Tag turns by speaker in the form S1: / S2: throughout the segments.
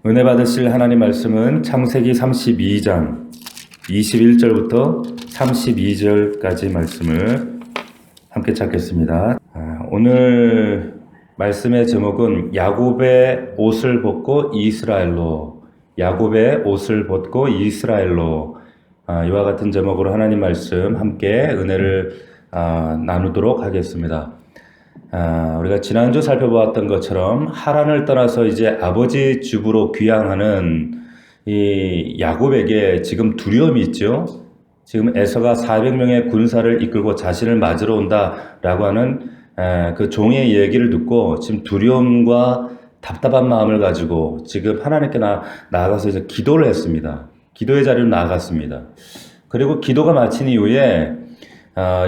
S1: 은혜 받으실 하나님 말씀은 창세기 32장 21절부터 32절까지 말씀을 함께 찾겠습니다. 오늘 말씀의 제목은 야곱의 옷을 벗고 이스라엘로, 야곱의 옷을 벗고 이스라엘로, 이와 같은 제목으로 하나님 말씀 함께 은혜를 나누도록 하겠습니다. 우리가 지난주 살펴보았던 것처럼 하란을 떠나서 이제 아버지 집으로 귀향하는 이 야곱에게 지금 두려움이 있죠. 지금 에서가 400명의 군사를 이끌고 자신을 맞으러 온다라고 하는 그 종의 얘기를 듣고 지금 두려움과 답답한 마음을 가지고 지금 하나님께 나아가서 이제 기도를 했습니다. 기도의 자리로 나아갔습니다. 그리고 기도가 마친 이후에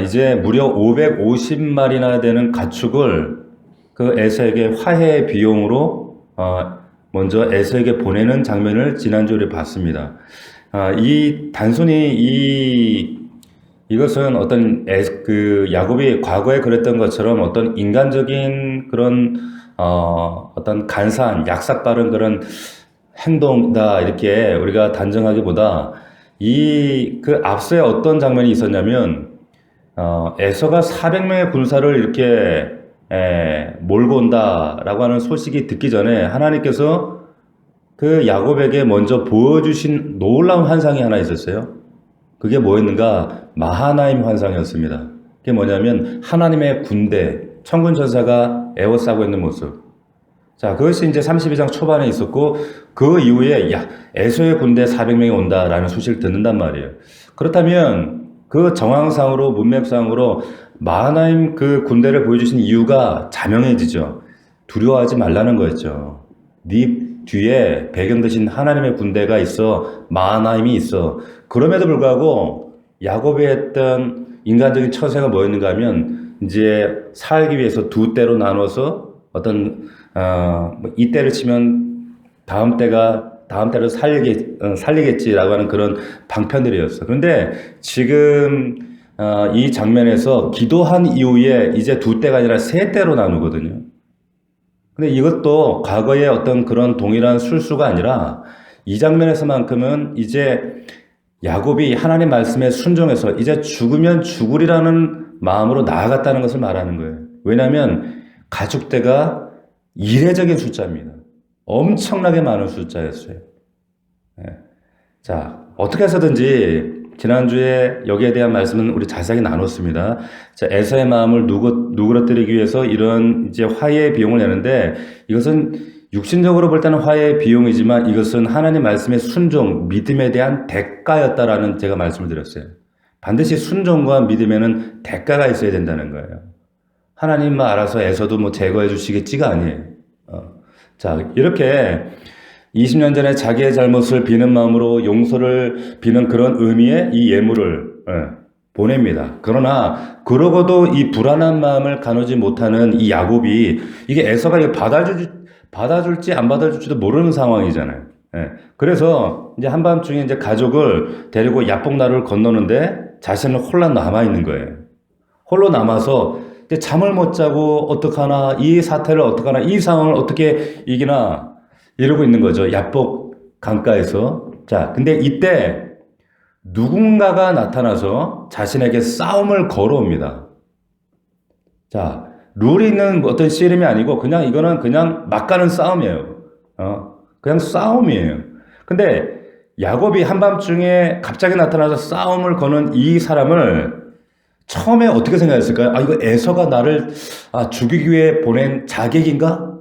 S1: 이제 무려 550마리나 되는 가축을 그 에서에게 화해 비용으로 먼저 에서에게 보내는 장면을 지난주에 봤습니다. 단순히 이것은 어떤 그 야곱이 과거에 그랬던 것처럼 어떤 인간적인 그런 어떤 간사한 약삭빠른 그런 행동이다 이렇게 우리가 단정하기보다 그 앞서에 어떤 장면이 있었냐면 에서가 400명의 군사를 이렇게 몰고 온다라고 하는 소식이 듣기 전에 하나님께서 그 야곱에게 먼저 보여주신 놀라운 환상이 하나 있었어요. 그게 뭐였는가? 마하나임 환상이었습니다. 그게 뭐냐면 하나님의 군대, 천군 천사가 에워싸고 있는 모습. 자, 그것이 이제 32장 초반에 있었고 그 이후에 에서의 군대 400명이 온다라는 소식을 듣는단 말이에요. 그렇다면 그 정황상으로 문맥상으로 마하나임 그 군대를 보여주신 이유가 자명해지죠. 두려워하지 말라는 거였죠. 네 뒤에 배경 대신 하나님의 군대가 있어, 마하나임이 있어. 그럼에도 불구하고 야곱이 했던 인간적인 처세가 뭐였는가 하면 이제 살기 위해서 두 때로 나눠서 어떤 이 때를 치면 다음 때를 살리겠지라고 하는 그런 방편들이었어. 그런데 지금 이 장면에서 기도한 이후에 이제 두 때가 아니라 세 때로 나누거든요. 근데 이것도 과거의 어떤 그런 동일한 술수가 아니라 이 장면에서만큼은 이제 야곱이 하나님 말씀에 순종해서 이제 죽으면 죽으리라는 마음으로 나아갔다는 것을 말하는 거예요. 왜냐하면 가축대가 이례적인 숫자입니다. 엄청나게 많은 숫자였어요. 자, 어떻게 해서든지 지난주에 여기에 대한 말씀은 우리 자세하게 나눴습니다. 자, 에서의 마음을 누그러뜨리기 위해서 이런 이제 화해의 비용을 내는데 이것은 육신적으로 볼 때는 화해의 비용이지만 이것은 하나님 말씀의 순종, 믿음에 대한 대가였다라는 제가 말씀을 드렸어요. 반드시 순종과 믿음에는 대가가 있어야 된다는 거예요. 하나님만 알아서 에서도 제거해 주시겠지가 아니에요. 자, 이렇게 20년 전에 자기의 잘못을 비는 마음으로 용서를 비는 그런 의미의 이 예물을 보냅니다. 그러나 그러고도 이 불안한 마음을 가누지 못하는 이 야곱이 이게 에서가 받아줄지 안 받아줄지도 모르는 상황이잖아요. 그래서 이제 한밤중에 이제 가족을 데리고 야복나루를 건너는데 자신은 홀로 남아 있는 거예요. 홀로 남아서 이제 잠을 못 자고 어떡하나, 이 사태를 어떡하나, 이 상황을 어떻게 이기나 이러고 있는 거죠. 야복 강가에서. 자, 근데 이때 누군가가 나타나서 자신에게 싸움을 걸어옵니다. 자, 룰이 있는 어떤 씨름이 아니고 이거는 그냥 막 가는 싸움이에요. 그냥 싸움이에요. 근데 야곱이 한밤중에 갑자기 나타나서 싸움을 거는 이 사람을 처음에 어떻게 생각했을까요? 이거 에서가 나를 죽이기 위해 보낸 자객인가?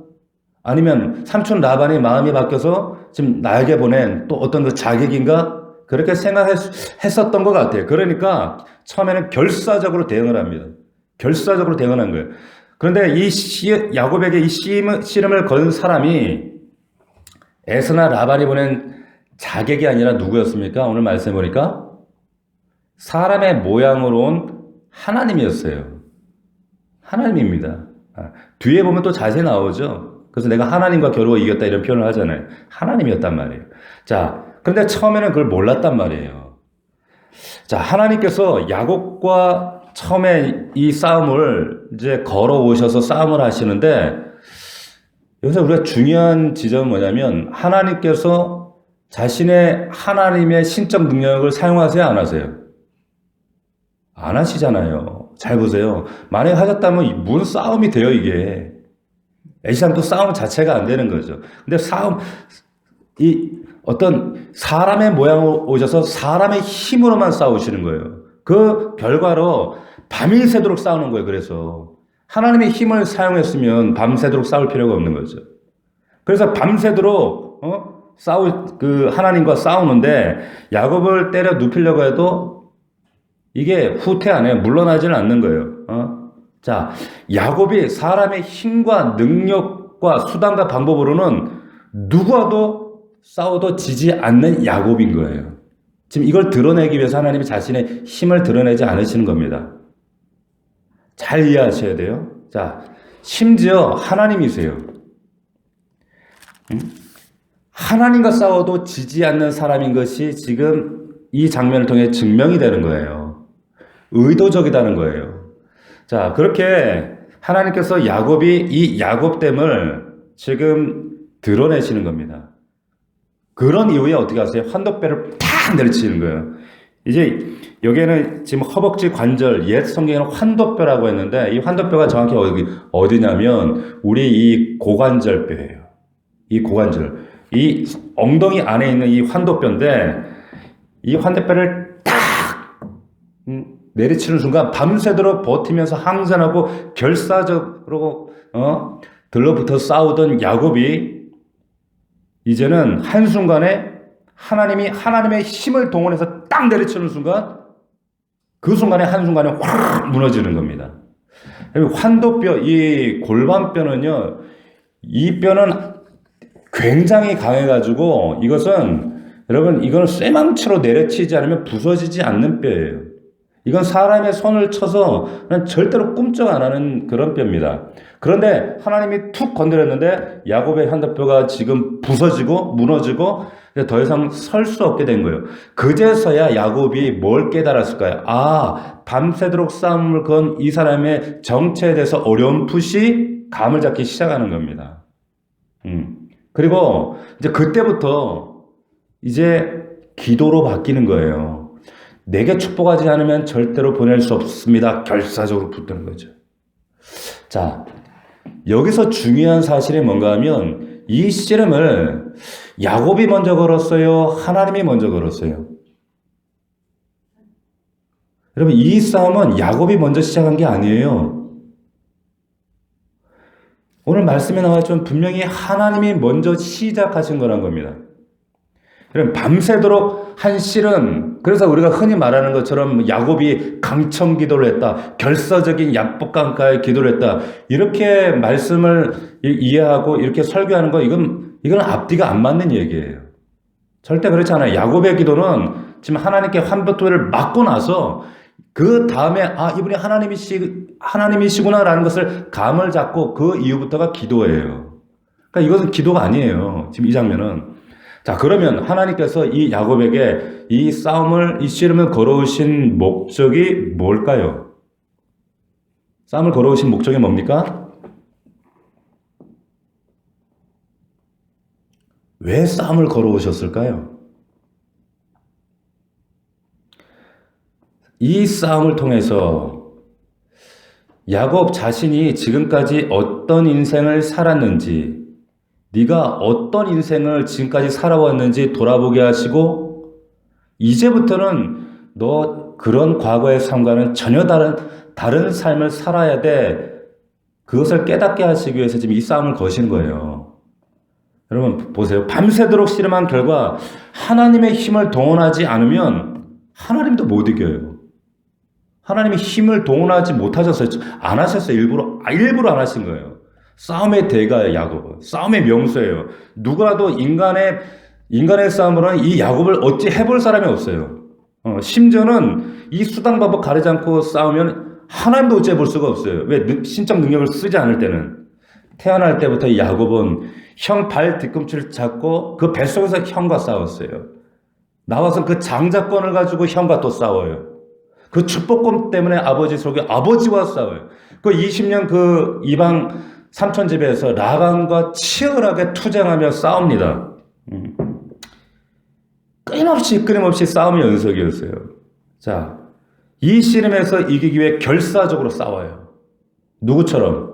S1: 아니면 삼촌 라반이 마음이 바뀌어서 지금 나에게 보낸 또 어떤 그 자객인가? 그렇게 생각했었던 것 같아요. 그러니까 처음에는 결사적으로 대응을 합니다. 결사적으로 대응을 한 거예요. 그런데 야곱에게 이 씨름을 건 사람이 에서나 라반이 보낸 자객이 아니라 누구였습니까? 오늘 말씀해 보니까 사람의 모양으로 온 하나님이었어요. 하나님입니다. 뒤에 보면 또 자세히 나오죠. 그래서 내가 하나님과 겨루어 이겼다 이런 표현을 하잖아요. 하나님이었단 말이에요. 자, 그런데 처음에는 그걸 몰랐단 말이에요. 자, 하나님께서 야곱과 처음에 이 싸움을 이제 걸어오셔서 싸움을 하시는데 여기서 우리가 중요한 지점은 뭐냐면 하나님께서 자신의 하나님의 신적 능력을 사용하세요, 안 하세요? 안 하시잖아요. 잘 보세요. 만약에 하셨다면 무슨 싸움이 돼요, 이게. 애시당초 싸움 자체가 안 되는 거죠. 근데 어떤 사람의 모양으로 오셔서 사람의 힘으로만 싸우시는 거예요. 그 결과로 밤이 새도록 싸우는 거예요, 그래서. 하나님의 힘을 사용했으면 밤새도록 싸울 필요가 없는 거죠. 그래서 밤새도록, 하나님과 싸우는데, 야곱을 때려 눕히려고 해도 이게 후퇴 안 해요. 물러나지는 않는 거예요. 자, 야곱이 사람의 힘과 능력과 수단과 방법으로는 누구와도 싸워도 지지 않는 야곱인 거예요. 지금 이걸 드러내기 위해서 하나님이 자신의 힘을 드러내지 않으시는 겁니다. 잘 이해하셔야 돼요. 자, 심지어 하나님이세요. 하나님과 싸워도 지지 않는 사람인 것이 지금 이 장면을 통해 증명이 되는 거예요. 의도적이다는 거예요. 자, 그렇게 하나님께서 야곱이 이 야곱됨을 지금 드러내시는 겁니다. 그런 이후에 어떻게 하세요? 환도뼈를 탁 내리치는 거예요. 이제 여기에는 지금 허벅지 관절, 옛 성경에는 환도뼈라고 했는데 이 환도뼈가 정확히 어디냐면 우리 이 고관절뼈예요. 이 고관절. 이 엉덩이 안에 있는 이 환도뼈인데 이 환도뼈를 딱 내리치는 순간 밤새도록 버티면서 항전하고 결사적으로 들러붙어 싸우던 야곱이 이제는 한순간에 하나님의 힘을 동원해서 딱 내리치는 순간 그 순간에 한순간에 확 무너지는 겁니다. 환도뼈, 이 골반뼈는요, 이 뼈는 굉장히 강해가지고 이거는 쇠망치로 내려치지 않으면 부서지지 않는 뼈예요. 이건 사람의 손을 쳐서 절대로 꿈쩍 안 하는 그런 뼈입니다. 그런데 하나님이 툭 건드렸는데 야곱의 환도뼈가 지금 부서지고 무너지고 더 이상 설 수 없게 된 거예요. 그제서야 야곱이 뭘 깨달았을까요? 밤새도록 싸움을 건 이 사람의 정체에 대해서 어렴풋이 감을 잡기 시작하는 겁니다. 그리고 이제 그때부터 이제 기도로 바뀌는 거예요. 내게 축복하지 않으면 절대로 보낼 수 없습니다. 결사적으로 붙드는 거죠. 자, 여기서 중요한 사실이 뭔가 하면 이 씨름을 야곱이 먼저 걸었어요? 하나님이 먼저 걸었어요? 여러분, 이 싸움은 야곱이 먼저 시작한 게 아니에요. 오늘 말씀에 나와있지만 분명히 하나님이 먼저 시작하신 거란 겁니다. 그럼 밤새도록 한 씨름, 그래서 우리가 흔히 말하는 것처럼 야곱이 강청 기도를 했다, 결사적인 약복강가의 기도를 했다, 이렇게 말씀을 이해하고 이렇게 설교하는 거 이건 앞뒤가 안 맞는 얘기예요. 절대 그렇지 않아요. 야곱의 기도는 지금 하나님께 환도토를 맞고 나서 그 다음에 이분이 하나님이시구나라는 것을 감을 잡고 그 이후부터가 기도예요. 그러니까 이것은 기도가 아니에요. 지금 이 장면은. 자, 그러면 하나님께서 이 야곱에게 이 씨름을 걸어오신 목적이 뭘까요? 싸움을 걸어오신 목적이 뭡니까? 왜 싸움을 걸어오셨을까요? 이 싸움을 통해서 야곱 자신이 지금까지 어떤 인생을 살았는지, 네가 어떤 인생을 지금까지 살아왔는지 돌아보게 하시고 이제부터는 너 그런 과거의 삶과는 전혀 다른 삶을 살아야 돼. 그것을 깨닫게 하시기 위해서 지금 이 싸움을 거신 거예요. 여러분 보세요. 밤새도록 씨름한 결과 하나님의 힘을 동원하지 않으면 하나님도 못 이겨요. 하나님이 힘을 동원하지 못하셨어요. 안 하셨어요. 일부러 안 하신 거예요. 싸움의 대가예요, 야곱은. 싸움의 명수예요. 누구라도 인간의 싸움으로는 이 야곱을 어찌 해볼 사람이 없어요. 심지어는 이 수단 방법 가리지 않고 싸우면 하나님도 어찌 해볼 수가 없어요. 왜? 신적 능력을 쓰지 않을 때는. 태어날 때부터 이 야곱은 형 발 뒤꿈치를 잡고 그 뱃속에서 형과 싸웠어요. 나와서 그 장자권을 가지고 형과 또 싸워요. 그 축복권 때문에 아버지 속에 아버지와 싸워요. 그 20년 그 이방 삼촌 집에서 라반과 치열하게 투쟁하며 싸웁니다. 끊임없이 싸움의 연속이었어요. 자, 이 씨름에서 이기기 위해 결사적으로 싸워요. 누구처럼?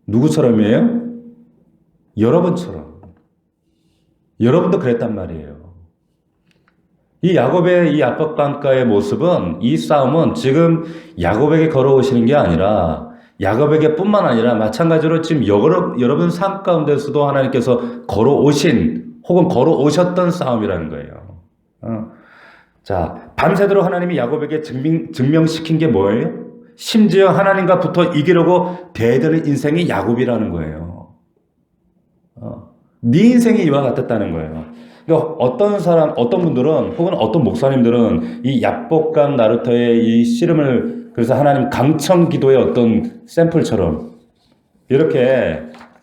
S1: 누구처럼이에요? 여러분처럼. 여러분도 그랬단 말이에요. 이 야곱의 이 압박감가의 모습은, 이 싸움은 지금 야곱에게 걸어오시는 게 아니라 야곱에게 뿐만 아니라 마찬가지로 지금 여러분 삶 가운데서도 하나님께서 걸어오신 혹은 걸어오셨던 싸움이라는 거예요. 자, 밤새도록 하나님이 야곱에게 증명시킨 게 뭐예요? 심지어 하나님과 붙어 이기려고 대드는 인생이 야곱이라는 거예요. 네 인생이 이와 같았다는 거예요. 그러니까 어떤 분들은 혹은 어떤 목사님들은 이 야복강 나루터의 이 씨름을 그래서 하나님 강청 기도의 어떤 샘플처럼 이렇게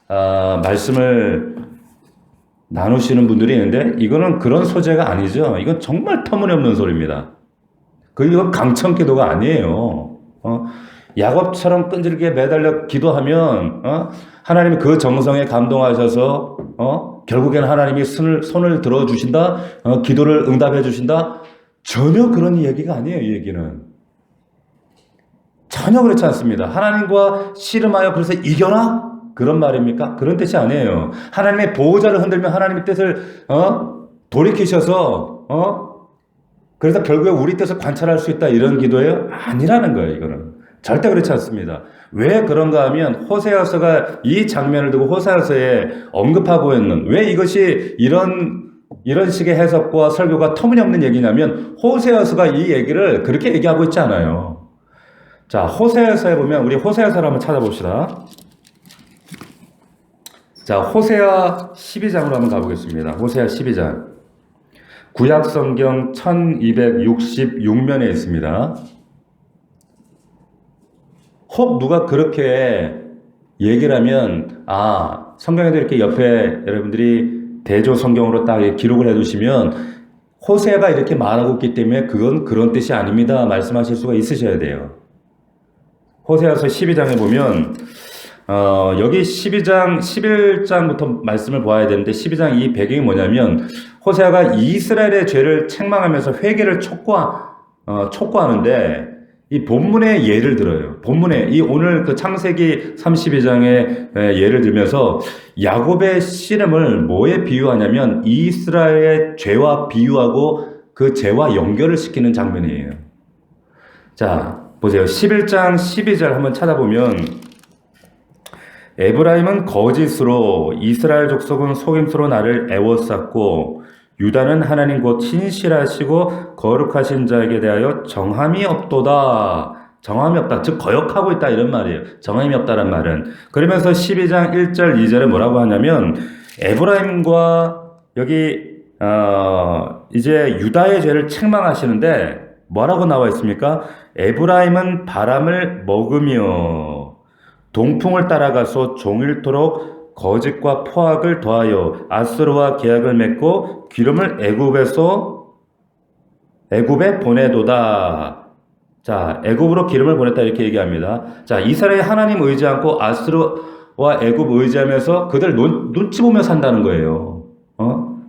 S1: 말씀을 나누시는 분들이 있는데 이거는 그런 소재가 아니죠. 이건 정말 터무니없는 소리입니다. 이건 강청 기도가 아니에요. 야곱처럼 끈질기게 매달려 기도하면 하나님이 그 정성에 감동하셔서 결국에는 하나님이 손을 들어주신다, 기도를 응답해 주신다. 전혀 그런 얘기가 아니에요. 이 얘기는 전혀 그렇지 않습니다. 하나님과 씨름하여 그래서 이겨라? 그런 말입니까? 그런 뜻이 아니에요. 하나님의 보호자를 흔들면 하나님의 뜻을 돌이키셔서 그래서 결국에 우리 뜻을 관찰할 수 있다 이런 기도예요? 아니라는 거예요. 이거는 절대 그렇지 않습니다. 왜 그런가 하면 호세아서가 이 장면을 두고 호세아서에 언급하고 있는 왜 이것이 이런 식의 해석과 설교가 터무니없는 얘기냐면 호세아서가 이 얘기를 그렇게 얘기하고 있지 않아요. 자, 호세아서에 보면 우리 호세아서를 한번 찾아봅시다. 자, 호세아 12장으로 한번 가보겠습니다. 호세아 12장. 구약 성경 1266면에 있습니다. 혹 누가 그렇게 얘기를 하면 성경에도 이렇게 옆에 여러분들이 대조 성경으로 딱 기록을 해두시면 호세아가 이렇게 말하고 있기 때문에 그건 그런 뜻이 아닙니다 말씀하실 수가 있으셔야 돼요. 호세아서 12장에 보면 여기 12장 11장부터 말씀을 보아야 되는데 12장 이 배경이 뭐냐면 호세아가 이스라엘의 죄를 책망하면서 회개를 촉구하는데 이 본문의 예를 들어요. 본문에 이 오늘 그 창세기 32장의 예를 들면서 야곱의 씨름을 뭐에 비유하냐면 이스라엘의 죄와 비유하고 그 죄와 연결을 시키는 장면이에요. 자, 보세요. 11장 12절 한번 찾아보면 에브라임은 거짓으로 이스라엘 족속은 속임수로 나를 애워쌌고 유다는 하나님 곧 신실하시고 거룩하신 자에게 대하여 정함이 없도다. 정함이 없다. 즉 거역하고 있다 이런 말이에요. 정함이 없다란 말은. 그러면서 12장 1절 2절에 뭐라고 하냐면 에브라임과 여기 이제 유다의 죄를 책망하시는데 뭐라고 나와 있습니까? 에브라임은 바람을 먹으며 동풍을 따라가서 종일토록 거짓과 포악을 더하여 아수르와 계약을 맺고 기름을 애굽에 보내도다. 자, 애굽으로 기름을 보냈다 이렇게 얘기합니다. 자, 이스라엘 하나님 의지 않고 아수르와 애굽 의지하면서 그들 눈치 보며 산다는 거예요.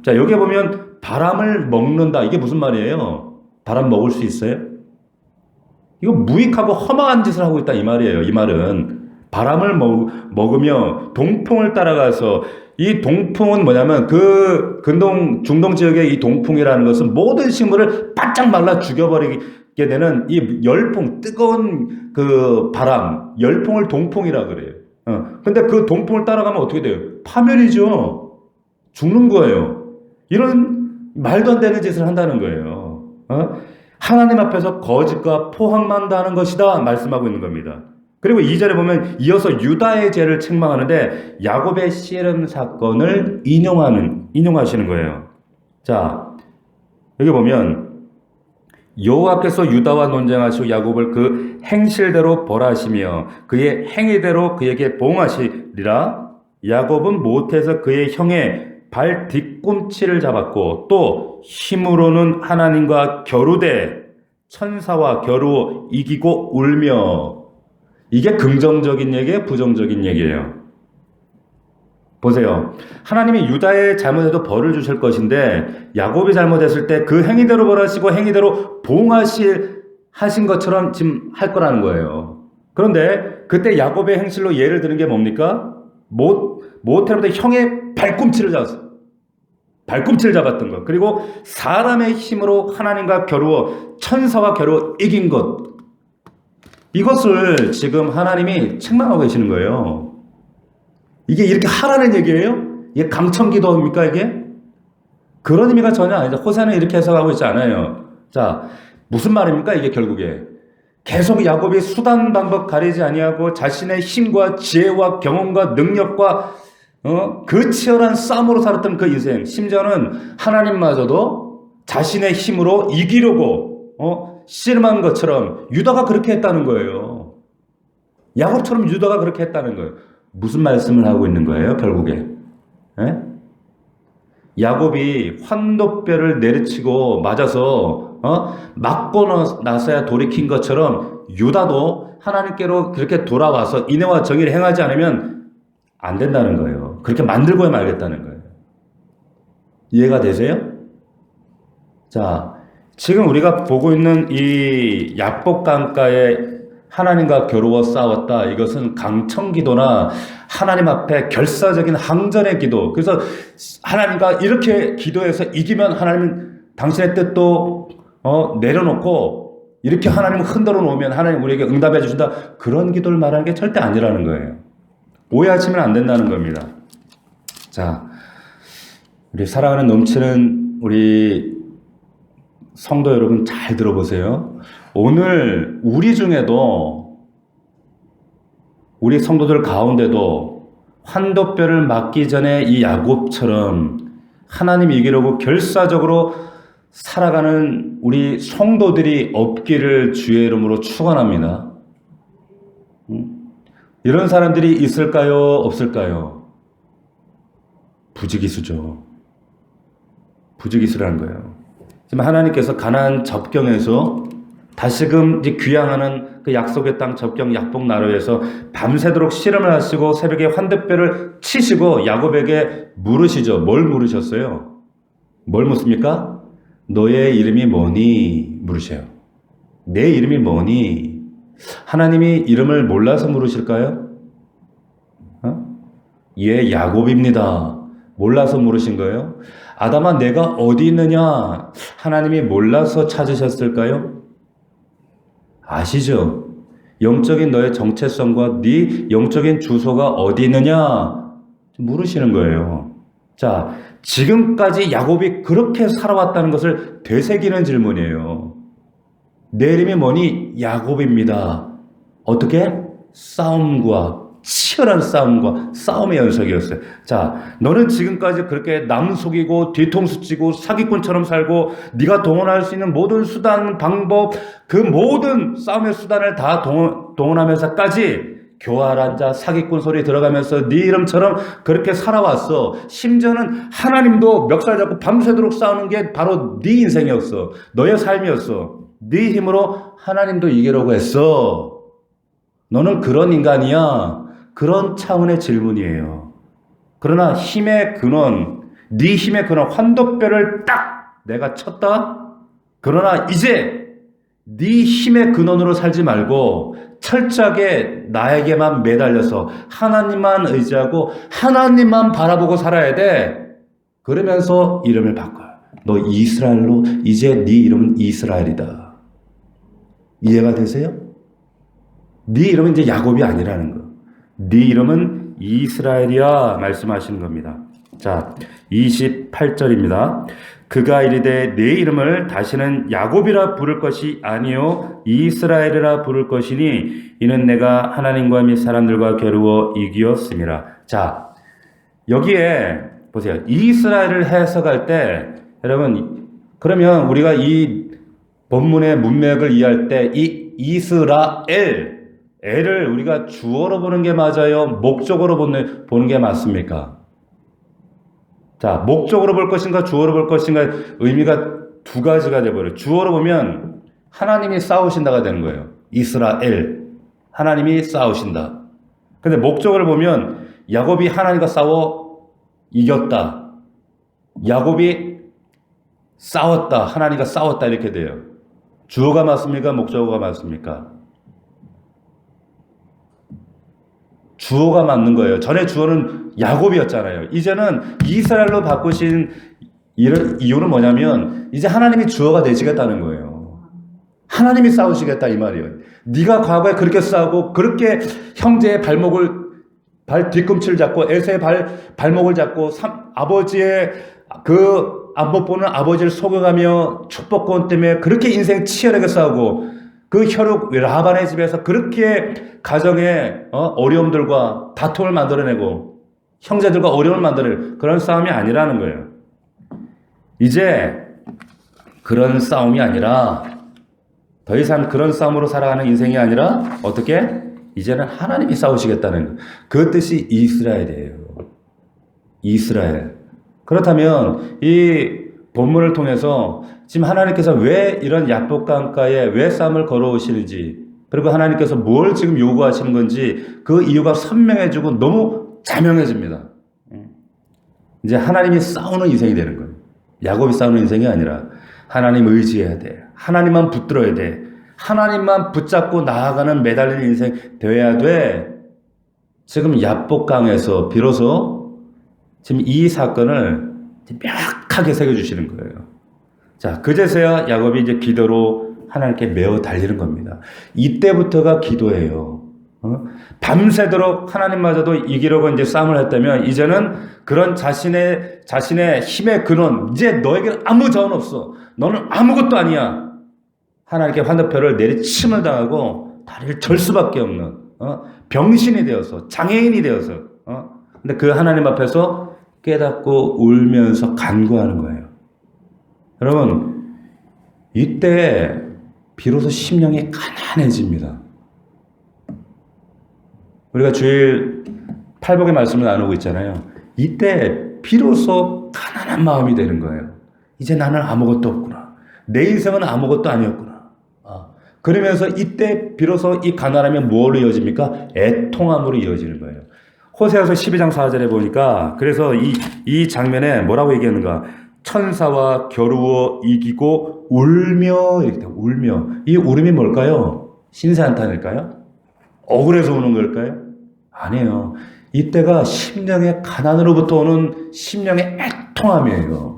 S1: 자, 여기에 보면 바람을 먹는다. 이게 무슨 말이에요? 바람 먹을 수 있어요? 이거 무익하고 허망한 짓을 하고 있다 이 말이에요. 이 말은 바람을 먹으며 동풍을 따라가서 이 동풍은 뭐냐면 그 중동 지역의 이 동풍이라는 것은 모든 식물을 바짝 말라 죽여버리게 되는 이 열풍, 뜨거운 그 바람, 열풍을 동풍이라 그래요. 근데 그 동풍을 따라가면 어떻게 돼요? 파멸이죠. 죽는 거예요. 이런 말도 안 되는 짓을 한다는 거예요. 하나님 앞에서 거짓과 포항만 하는 것이다 말씀하고 있는 겁니다. 그리고 2절에 보면 이어서 유다의 죄를 책망하는데 야곱의 씨름 사건을 인용하시는 거예요. 자, 여기 보면 여호와께서 유다와 논쟁하시고 야곱을 그 행실대로 벌하시며 그의 행위대로 그에게 보응하시리라. 야곱은 못해서 그의 형의 발 뒤꿈치를 잡았고 또 힘으로는 하나님과 겨루되 천사와 겨루 이기고 울며. 이게 긍정적인 얘기예요? 부정적인 얘기예요? 보세요. 하나님이 유다의 잘못에도 벌을 주실 것인데 야곱이 잘못했을 때 그 행위대로 벌하시고 행위대로 하신 것처럼 지금 할 거라는 거예요. 그런데 그때 야곱의 행실로 예를 드는 게 뭡니까? 모태로부터 형의 발꿈치를 잡았어요. 발꿈치를 잡았던 것. 그리고 사람의 힘으로 하나님과 겨루어 천사와 겨루어 이긴 것. 이것을 지금 하나님이 책망하고 계시는 거예요. 이게 이렇게 하라는 얘기예요? 이게 강청기도입니까 이게? 그런 의미가 전혀 아니죠. 호세는 이렇게 해석하고 있지 않아요. 자, 무슨 말입니까 이게 결국에? 계속 야곱이 수단 방법 가리지 아니하고 자신의 힘과 지혜와 경험과 능력과 그 치열한 싸움으로 살았던 그 인생, 심지어는 하나님마저도 자신의 힘으로 이기려고 씨름한 것처럼 유다가 그렇게 했다는 거예요. 야곱처럼 유다가 그렇게 했다는 거예요. 무슨 말씀을 하고 있는 거예요 결국에? 에? 야곱이 환도뼈를 내리치고 맞아서 맞고 나서야 돌이킨 것처럼 유다도 하나님께로 그렇게 돌아와서 인애와 정의를 행하지 않으면 안 된다는 거예요. 그렇게 만들고야 말겠다는 거예요. 이해가 되세요? 자, 지금 우리가 보고 있는 이 야복강가에 하나님과 겨루어 싸웠다. 이것은 강청기도나 하나님 앞에 결사적인 항전의 기도. 그래서 하나님과 이렇게 기도해서 이기면 하나님은 당신의 뜻도 내려놓고 이렇게 하나님을 흔들어 놓으면 하나님 우리에게 응답해 주신다. 그런 기도를 말하는 게 절대 아니라는 거예요. 오해하시면 안 된다는 겁니다. 자, 우리 사랑하는 넘치는 우리 성도 여러분 잘 들어보세요. 오늘 우리 중에도 우리 성도들 가운데도 환도뼈를 맞기 전에 이 야곱처럼 하나님 이기려고 결사적으로 살아가는 우리 성도들이 없기를 주의 이름으로 축원합니다. 이런 사람들이 있을까요? 없을까요? 부지기수죠. 부지기수라는 거예요. 지금 하나님께서 가나안 접경에서 다시금 이제 귀향하는 그 약속의 땅 접경 약복 나루에서 밤새도록 씨름을 하시고 새벽에 환도뼈를 치시고 야곱에게 물으시죠. 뭘 물으셨어요? 뭘 묻습니까? 너의 이름이 뭐니? 물으셔요. 내 이름이 뭐니? 하나님이 이름을 몰라서 물으실까요? 예, 야곱입니다. 몰라서 물으신 거예요? 아담아, 내가 어디 있느냐? 하나님이 몰라서 찾으셨을까요? 아시죠? 영적인 너의 정체성과 네 영적인 주소가 어디 있느냐? 물으시는 거예요. 자, 지금까지 야곱이 그렇게 살아왔다는 것을 되새기는 질문이에요. 내 이름이 뭐니? 야곱입니다. 어떻게? 싸움과 치열한 싸움의 연속이었어요. 자, 너는 지금까지 그렇게 남 속이고 뒤통수 치고 사기꾼처럼 살고 네가 동원할 수 있는 모든 수단, 방법, 그 모든 싸움의 수단을 다 동원하면서까지 교활한 자, 사기꾼 소리 들어가면서 네 이름처럼 그렇게 살아왔어. 심지어는 하나님도 멱살 잡고 밤새도록 싸우는 게 바로 네 인생이었어. 너의 삶이었어. 네 힘으로 하나님도 이기려고 했어. 너는 그런 인간이야. 그런 차원의 질문이에요. 그러나 힘의 근원, 네 힘의 근원, 환도뼈를 딱 내가 쳤다? 그러나 이제 네 힘의 근원으로 살지 말고 철저하게 나에게만 매달려서 하나님만 의지하고 하나님만 바라보고 살아야 돼. 그러면서 이름을 바꿔요. 너 이스라엘로, 이제 네 이름은 이스라엘이다. 이해가 되세요? 네 이름은 이제 야곱이 아니라는 거. 네 이름은 이스라엘이야 말씀하시는 겁니다. 자, 28절입니다. 그가 이르되 내 이름을 다시는 야곱이라 부를 것이 아니요 이스라엘이라 부를 것이니 이는 내가 하나님과 및 사람들과 겨루어 이기었음이라. 자, 여기에 보세요. 이스라엘을 해석할 때 여러분, 그러면 우리가 이 본문의 문맥을 이해할 때 이 이스라엘 애를 우리가 주어로 보는 게 맞아요? 목적으로 보는 게 맞습니까? 자, 목적으로 볼 것인가 주어로 볼 것인가 의미가 두 가지가 되어버려요. 주어로 보면 하나님이 싸우신다가 되는 거예요. 이스라엘. 하나님이 싸우신다. 근데 목적을 보면 야곱이 하나님과 싸워 이겼다. 야곱이 싸웠다. 하나님과 싸웠다. 이렇게 돼요. 주어가 맞습니까? 목적어가 맞습니까? 주어가 맞는 거예요. 전에 주어는 야곱이었잖아요. 이제는 이스라엘로 바꾸신 이유는 뭐냐면 이제 하나님이 주어가 되시겠다는 거예요. 하나님이 싸우시겠다 이 말이에요. 네가 과거에 그렇게 싸우고 그렇게 형제의 발 뒤꿈치를 잡고 에서의 발목을 잡고 아버지의 그 안 못 보는 아버지를 속여가며 축복권 때문에 그렇게 인생 치열하게 싸우고 그 혈육 라반의 집에서 그렇게 가정의 어려움들과 다툼을 만들어내고 형제들과 어려움을 만들어내고 그런 싸움이 아니라는 거예요. 이제 그런 싸움이 아니라 더 이상 그런 싸움으로 살아가는 인생이 아니라 어떻게? 이제는 하나님이 싸우시겠다는 거. 그 뜻이 이스라엘이에요. 이스라엘. 그렇다면 이 본문을 통해서 지금 하나님께서 왜 이런 야복강가에 왜 싸움을 걸어오시는지 그리고 하나님께서 뭘 지금 요구하시는 건지 그 이유가 선명해지고 너무 자명해집니다. 이제 하나님이 싸우는 인생이 되는 거예요. 야곱이 싸우는 인생이 아니라 하나님 의지해야 돼. 하나님만 붙들어야 돼. 하나님만 붙잡고 나아가는 매달리는 인생 되어야 돼. 지금 야복강에서 비로소 지금 이 사건을 명확하게 새겨주시는 거예요. 자, 그제서야 야곱이 이제 기도로 하나님께 매어 달리는 겁니다. 이때부터가 기도예요. 밤새도록 하나님마저도 이기려고 이제 싸움을 했다면 이제는 그런 자신의 힘의 근원, 이제 너에게는 아무 자원 없어. 너는 아무것도 아니야. 하나님께 환도표를 내리침을 당하고 다리를 절 수밖에 없는 병신이 되어서 장애인이 되어서 근데 그 하나님 앞에서 깨닫고 울면서 간구하는 거예요. 여러분 이때 비로소 심령이 가난해집니다. 우리가 주일 팔복의 말씀을 나누고 있잖아요. 이때 비로소 가난한 마음이 되는 거예요. 이제 나는 아무것도 없구나. 내 인생은 아무것도 아니었구나. 그러면서 이때 비로소 이 가난함이 뭘로 이어집니까? 애통함으로 이어지는 거예요. 호세아서 12장 4절에 보니까 그래서 이 장면에 뭐라고 얘기하는가? 천사와 겨루어 이기고 울며 이렇게 울며 이 울음이 뭘까요? 신세한탄일까요? 억울해서 우는 걸까요? 아니에요. 이때가 심령의 가난으로부터 오는 심령의 애통함이에요.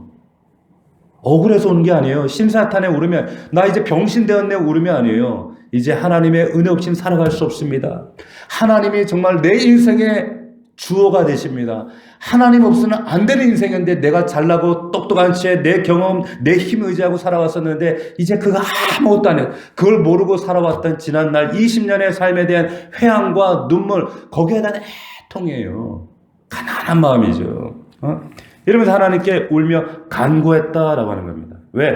S1: 억울해서 오는 게 아니에요. 신사탄에 울으면 나 이제 병신 되었네 울음이 아니에요. 이제 하나님의 은혜 없이는 살아갈 수 없습니다. 하나님이 정말 내 인생의 주어가 되십니다. 하나님 없으면 안 되는 인생인데 내가 잘나고 똑똑한 채 내 경험, 내 힘 의지하고 살아왔었는데 이제 그거 아무것도 안 해요. 그걸 모르고 살아왔던 지난날 20년의 삶에 대한 회한과 눈물 거기에 대한 애통이에요. 가난한 마음이죠. 이러면서 하나님께 울며 간구했다라고 하는 겁니다. 왜?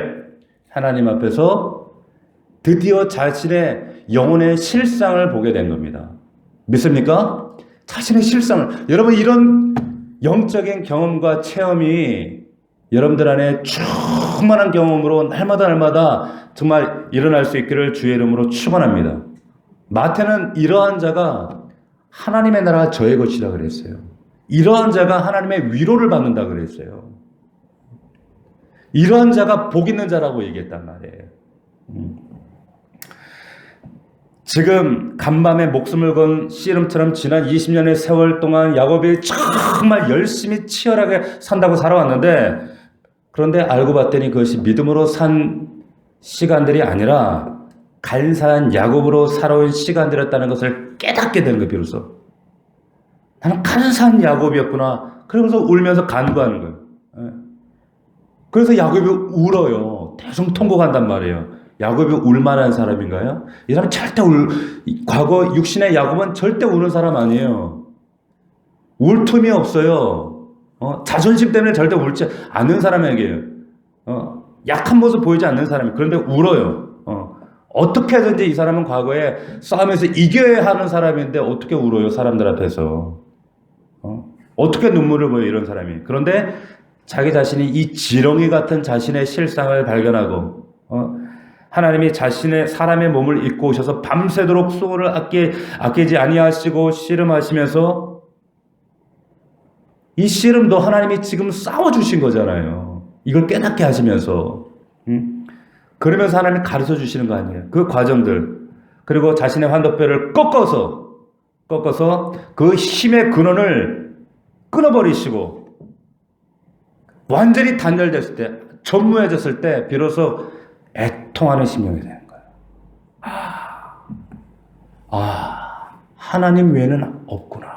S1: 하나님 앞에서 드디어 자신의 영혼의 실상을 보게 된 겁니다. 믿습니까? 자신의 실상을. 여러분 이런 영적인 경험과 체험이 여러분들 안에 충만한 경험으로 날마다 정말 일어날 수 있기를 주의 이름으로 축원합니다. 마태는 이러한 자가 하나님의 나라가 저의 것이라 그랬어요. 이러한 자가 하나님의 위로를 받는다 그랬어요. 이러한 자가 복 있는 자라고 얘기했단 말이에요. 지금 간밤에 목숨을 건 씨름처럼 지난 20년의 세월 동안 야곱이 정말 열심히 치열하게 산다고 살아왔는데 그런데 알고 봤더니 그것이 믿음으로 산 시간들이 아니라 간사한 야곱으로 살아온 시간들이었다는 것을 깨닫게 되는 거예요. 비로소. 나는 간사한 야곱이었구나. 그러면서 울면서 간구하는 거예요. 그래서 야곱이 울어요. 대성통곡한단 말이에요. 야곱이 울만한 사람인가요? 이 사람은 절대 과거 육신의 야곱은 절대 우는 사람 아니에요. 울 틈이 없어요. 자존심 때문에 절대 울지 않는 사람에게요. 약한 모습 보이지 않는 사람이 그런데 울어요. 어떻게든지 이 사람은 과거에 싸움에서 이겨야 하는 사람인데 어떻게 울어요? 사람들 앞에서. 어떻게 눈물을 보여 이런 사람이. 그런데 자기 자신이 이 지렁이 같은 자신의 실상을 발견하고 하나님이 자신의 사람의 몸을 입고 오셔서 밤새도록 수고를 아끼지 아니하시고 씨름하시면서 이 씨름도 하나님이 지금 싸워주신 거잖아요. 이걸 깨닫게 하시면서. 그러면서 하나님이 가르쳐 주시는 거 아니에요. 그 과정들. 그리고 자신의 환도뼈를 꺾어서 그 힘의 근원을 끊어버리시고 완전히 단절됐을 때, 전무해졌을 때 비로소 애통하는 심령이 되는 거예요. 하나님 외에는 없구나.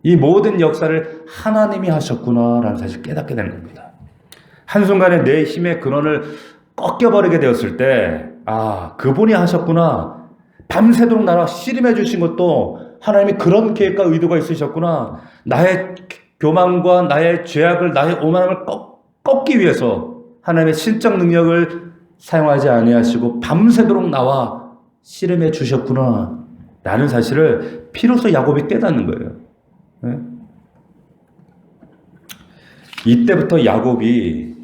S1: 이 모든 역사를 하나님이 하셨구나라는 사실을 깨닫게 되는 겁니다. 한순간에 내 힘의 근원을 꺾여버리게 되었을 때, 그분이 하셨구나. 밤새도록 나라 씨름해 주신 것도 하나님이 그런 계획과 의도가 있으셨구나. 나의 교만과 나의 죄악을, 나의 오만함을 꺾기 위해서 하나님의 신적 능력을 사용하지 아니하시고 밤새도록 나와 씨름해 주셨구나 라는 사실을 비로소 야곱이 깨닫는 거예요. 네? 이때부터 야곱이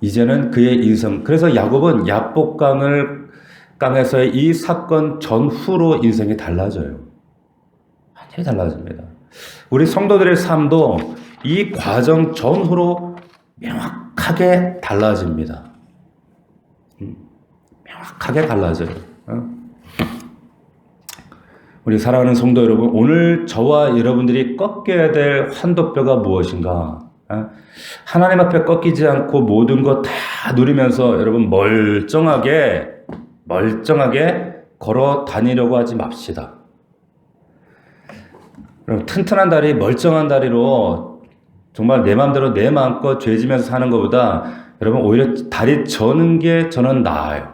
S1: 이제는 그의 인생, 그래서 야곱은 야복강에서의 이 사건 전후로 인생이 달라져요. 완전히 달라집니다. 우리 성도들의 삶도 이 과정 전후로 명확하게 달라집니다. 명확하게 달라져요. 우리 사랑하는 성도 여러분, 오늘 저와 여러분들이 꺾여야 될 환도뼈가 무엇인가? 하나님 앞에 꺾이지 않고 모든 것 다 누리면서 여러분 멀쩡하게 걸어 다니려고 하지 맙시다. 그럼 튼튼한 다리, 멀쩡한 다리로 정말 내 마음대로 내 마음껏 죄지면서 사는 것보다 여러분 오히려 다리 저는 게 저는 나아요.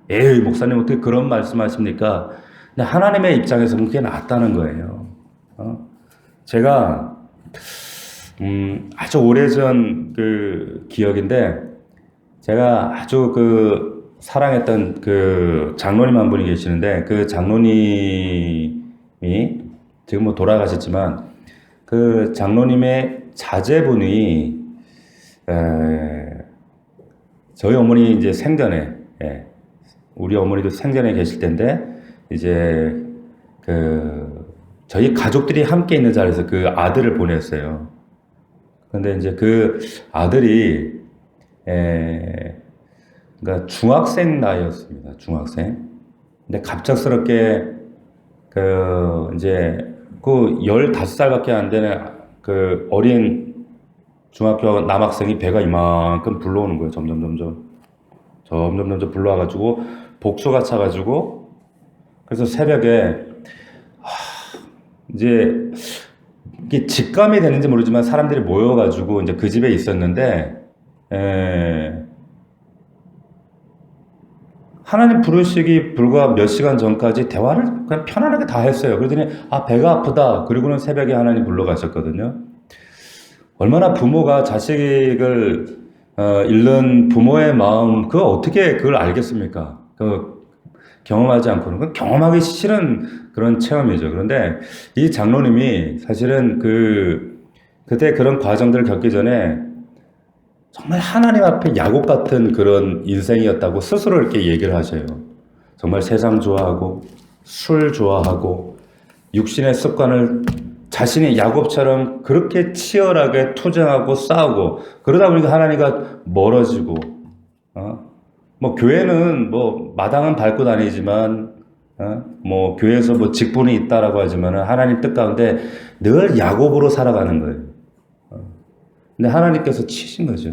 S1: 에이, 목사님 어떻게 그런 말씀하십니까? 근데 하나님의 입장에서는 그게 낫다는 거예요. 제가 아주 오래전 그 기억인데, 제가 아주 그 사랑했던 그 장로님 한 분이 계시는데, 그 장로님이 지금 뭐 돌아가셨지만 그 장로님의 자제분이 저희 어머니 이제 생전에, 우리 어머니도 생전에 계실 텐데, 이제 저희 가족들이 함께 있는 자리에서 그 아들을 보냈어요. 근데 이제 그 아들이 그러니까 중학생 나이였습니다. 중학생. 근데 갑작스럽게 이제 그 15살밖에 안 되는 그 어린 중학교 남학생이 배가 이만큼 불러오는 거예요. 점점 불러와가지고 복수가 차가지고, 그래서 새벽에 이제 이게 직감이 되는지 모르지만 사람들이 모여가지고 이제 그 집에 있었는데, 하나님 부르시기 불과 몇 시간 전까지 대화를 그냥 편안하게 다 했어요. 그러더니 배가 아프다. 그리고는 새벽에 하나님 불러가셨거든요. 얼마나 부모가 자식을 잃는 부모의 마음, 그거 어떻게 그걸 알겠습니까? 경험하지 않고는. 그건 경험하기 싫은 그런 체험이죠. 그런데 이 장로님이 사실은 그때 그런 과정들을 겪기 전에 정말 하나님 앞에 야곱 같은 그런 인생이었다고 스스로 이렇게 얘기를 하셔요. 정말 세상 좋아하고 술 좋아하고 육신의 습관을 자신이 야곱처럼 그렇게 치열하게 투쟁하고 싸우고, 그러다 보니까 하나님과 멀어지고, 뭐 교회는 뭐 마당은 밟고 다니지만, 뭐 교회에서 뭐 직분이 있다라고 하지만은 하나님 뜻 가운데 늘 야곱으로 살아가는 거예요. 근데 하나님께서 치신 거죠.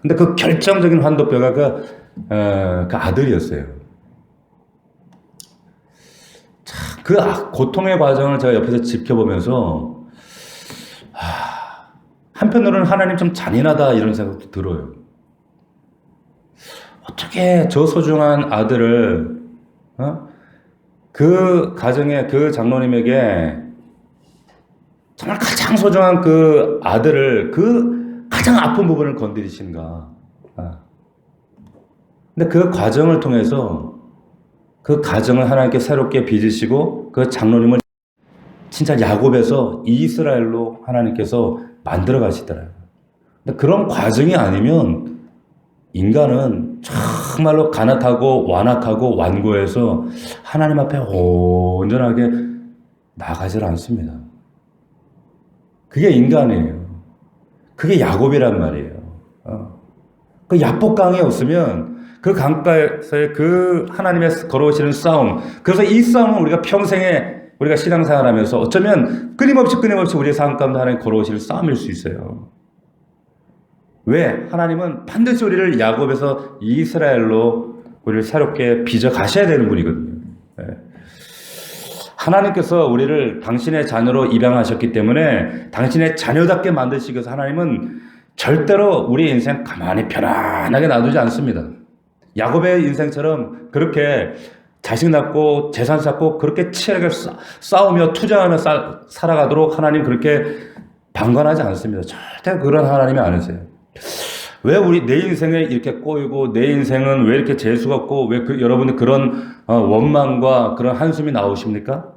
S1: 근데 그 결정적인 환도뼈가 그 아들이었어요. 참, 그 고통의 과정을 제가 옆에서 지켜보면서, 한편으로는 하나님 좀 잔인하다 이런 생각도 들어요. 어떻게 저 소중한 아들을, 그 가정에, 그 장로님에게 정말 가장 소중한 그 아들을, 그 가장 아픈 부분을 건드리신가. 근데 그 과정을 통해서 그 가정을 하나님께 새롭게 빚으시고 그 장로님을 진짜 야곱에서 이스라엘로 하나님께서 만들어 가시더라고요. 근데 그런 과정이 아니면 인간은 정말로 간악하고 완악하고 완고해서 하나님 앞에 온전하게 나가질 않습니다. 그게 인간이에요. 그게 야곱이란 말이에요. 그 야복강이 없으면 그 강가에서의 그 하나님의 걸어오시는 싸움, 그래서 이 싸움은 우리가 평생에 우리가 신앙생활하면서 어쩌면 끊임없이 우리의 삶 가운데 하나님 걸어오시는 싸움일 수 있어요. 왜? 하나님은 반드시 우리를 야곱에서 이스라엘로 우리를 새롭게 빚어 가셔야 되는 분이거든요. 하나님께서 우리를 당신의 자녀로 입양하셨기 때문에 당신의 자녀답게 만드시기 위해서 하나님은 절대로 우리의 인생 가만히 편안하게 놔두지 않습니다. 야곱의 인생처럼 그렇게 자식 낳고 재산 쌓고 그렇게 치열하게 싸우며 투자하며 살아가도록 하나님 그렇게 방관하지 않습니다. 절대 그런 하나님이 아니세요. 왜 내 인생에 이렇게 꼬이고 내 인생은 왜 이렇게 재수가 없고 왜 여러분들 그런 원망과 그런 한숨이 나오십니까?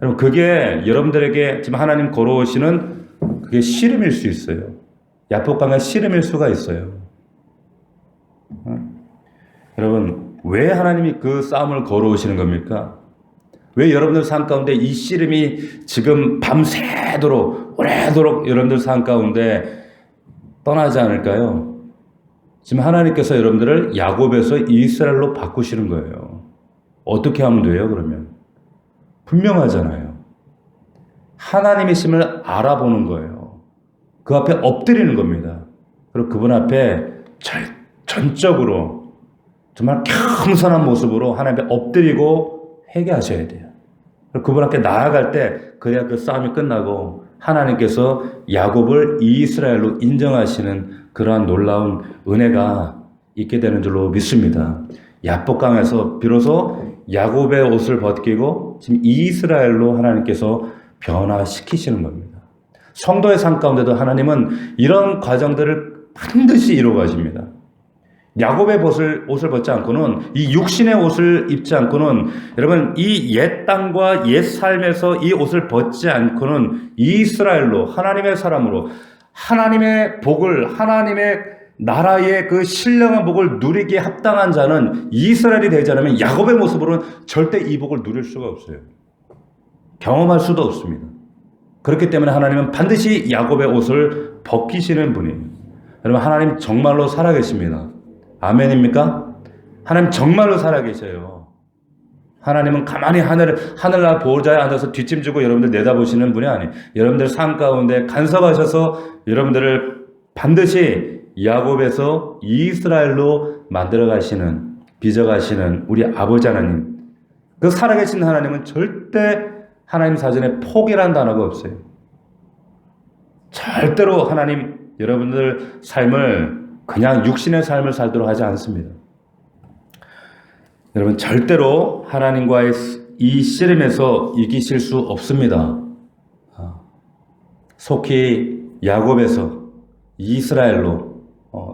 S1: 여러분 그게 여러분들에게 지금 하나님 걸어오시는 그게 씨름일 수 있어요. 야복강의 씨름일 수가 있어요. 여러분 왜 하나님이 그 싸움을 걸어오시는 겁니까? 왜 여러분들 삶 가운데 이 씨름이 지금 밤새도록 오래도록 여러분들 삶 가운데 떠나지 않을까요? 지금 하나님께서 여러분들을 야곱에서 이스라엘로 바꾸시는 거예요. 어떻게 하면 돼요, 그러면? 분명하잖아요. 하나님이심을 알아보는 거예요. 그 앞에 엎드리는 겁니다. 그리고 그분 앞에 전적으로 정말 겸손한 모습으로 하나님 앞에 엎드리고 회개하셔야 돼요. 그리고 그분 앞에 나아갈 때 그래야 그 싸움이 끝나고 하나님께서 야곱을 이스라엘로 인정하시는 그러한 놀라운 은혜가 있게 되는 줄로 믿습니다. 야복강에서 비로소 야곱의 옷을 벗기고 지금 이스라엘로 하나님께서 변화시키시는 겁니다. 성도의 삶 가운데도 하나님은 이런 과정들을 반드시 이루어 가십니다. 야곱의 옷을 벗지 않고는 이 육신의 옷을 입지 않고는 여러분 이 옛 땅과 옛 삶에서 이 옷을 벗지 않고는 이스라엘로 하나님의 사람으로 하나님의 복을 하나님의 나라의 그 신령한 복을 누리기에 합당한 자는 이스라엘이 되지 않으면 야곱의 모습으로는 절대 이 복을 누릴 수가 없어요. 경험할 수도 없습니다. 그렇기 때문에 하나님은 반드시 야곱의 옷을 벗기시는 분이에요. 여러분 하나님 정말로 살아계십니다. 아멘입니까? 하나님 정말로 살아계셔요. 하나님은 가만히 하늘날 보호자에 앉아서 뒷짐지고 여러분들 내다보시는 분이 아니에요. 여러분들 삶 가운데 간섭하셔서 여러분들을 반드시 야곱에서 이스라엘로 만들어 가시는, 빚어 가시는 우리 아버지 하나님. 그 살아계신 하나님은 절대 하나님 사전에 포기라는 단어가 없어요. 절대로 하나님 여러분들 삶을 그냥 육신의 삶을 살도록 하지 않습니다. 여러분 절대로 하나님과의 이 씨름에서 이기실 수 없습니다. 속히 야곱에서 이스라엘로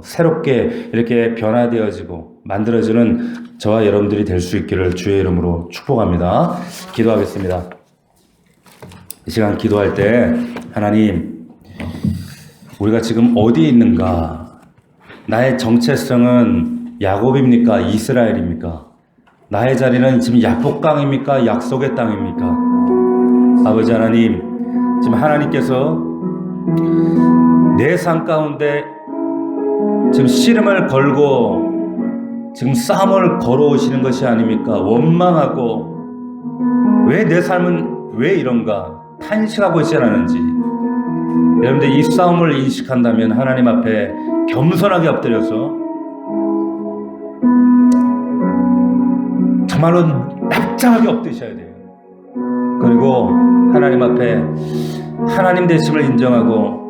S1: 새롭게 이렇게 변화되어지고 만들어지는 저와 여러분들이 될 수 있기를 주의 이름으로 축복합니다. 기도하겠습니다. 이 시간 기도할 때 하나님 우리가 지금 어디에 있는가? 나의 정체성은 야곱입니까? 이스라엘입니까? 나의 자리는 지금 야복강입니까? 약속의 땅입니까? 아버지 하나님, 지금 하나님께서 내 삶 가운데 지금 씨름을 걸고 지금 싸움을 걸어오시는 것이 아닙니까? 원망하고 왜 내 삶은 왜 이런가? 탄식하고 있지 않았는지 여러분들 이 싸움을 인식한다면 하나님 앞에 겸손하게 엎드려서 정말로 납작하게 엎드셔야 돼요. 그리고 하나님 앞에 하나님 되심을 인정하고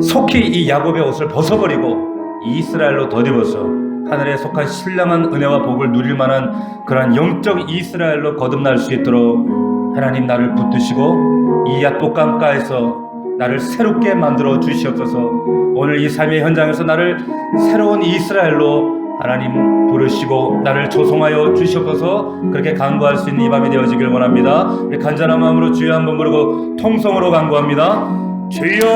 S1: 속히 이 야곱의 옷을 벗어버리고 이스라엘로 덧입어서 하늘에 속한 신령한 은혜와 복을 누릴 만한 그러한 영적 이스라엘로 거듭날 수 있도록 하나님 나를 붙드시고 이 야복강가에서 나를 새롭게 만들어 주시옵소서. 오늘 이 삶의 현장에서 나를 새로운 이스라엘로 하나님 부르시고 나를 조성하여 주시옵소서. 그렇게 간구할 수 있는 이 밤이 되어지길 원합니다. 우리 간절한 마음으로 주여 한번 부르고 통성으로 간구합니다. 주여